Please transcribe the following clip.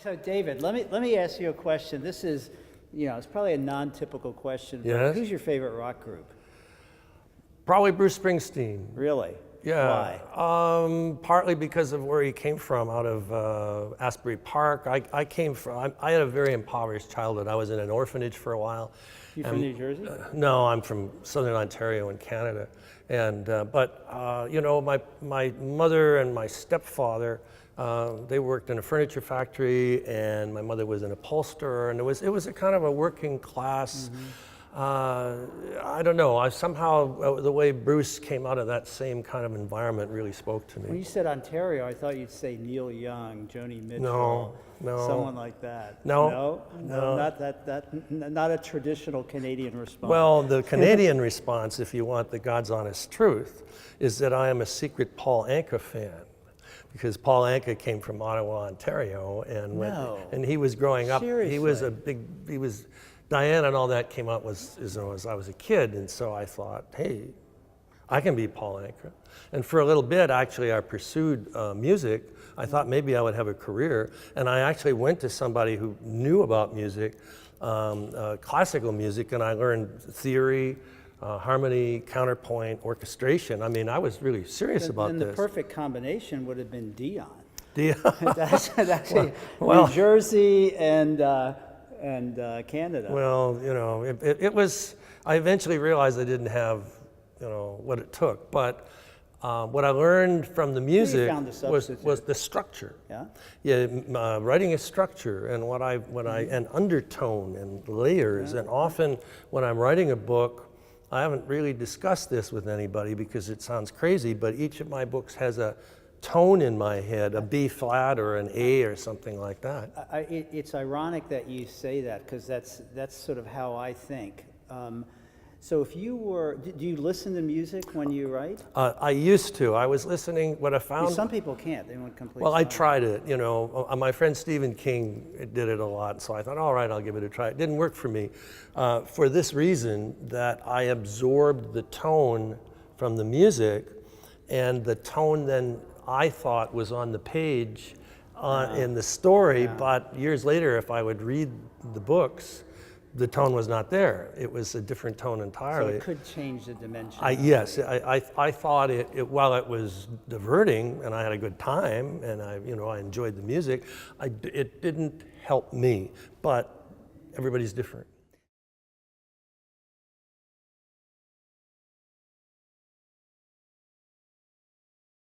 So David, let me ask you a question. This is, it's probably a non-typical question. But Yes? who's your favorite rock group? Probably Bruce Springsteen. Really? Yeah. Why? Partly because of where he came from, out of Asbury Park. I had a very impoverished childhood. I was in an orphanage for a while. You from New Jersey? No, I'm from Southern Ontario in Canada. My mother and my stepfather, they worked in a furniture factory, and my mother was an upholsterer, and it was a kind of a working class. I don't know. Somehow the way Bruce came out of that same kind of environment really spoke to me. When you said Ontario, I thought you'd say Neil Young, Joni Mitchell, No. someone like that. No. Not a traditional Canadian response. Well, the Canadian response, if you want the God's honest truth, is that I am a secret Paul Anka fan. Because Paul Anka came from Ottawa, Ontario, and he was growing up. Seriously? Diana and all that came out as I was a kid, and so I thought, hey, I can be Paul Anka. And for a little bit, actually, I pursued music. I thought maybe I would have a career, and I actually went to somebody who knew about music, classical music, and I learned theory, harmony, counterpoint, orchestration. I mean, I was really serious about this. And the perfect combination would have been Dion. Dion. That's actually New Jersey and Canada. Well, it was, I eventually realized I didn't have, what it took. But what I learned from the music was the structure. Yeah? Yeah, writing a structure and and undertone and layers. Yeah. And often when I'm writing a book, I haven't really discussed this with anybody because it sounds crazy, but each of my books has a tone in my head, a B flat or an A or something like that. It's ironic that you say that, because that's sort of how I think. So if you were, do you listen to music when you write? I used to. I was listening. What I found. Some people can't. They want complete. Well, I tried it. My friend Stephen King did it a lot, so I thought, all right, I'll give it a try. It didn't work for me, for this reason, that I absorbed the tone from the music, and the tone then I thought was on the page in the story, but years later, if I would read the books, the tone was not there. It was a different tone entirely. So it could change the dimension. Yes, I thought while it was diverting and I had a good time and I enjoyed the music, it didn't help me, but everybody's different.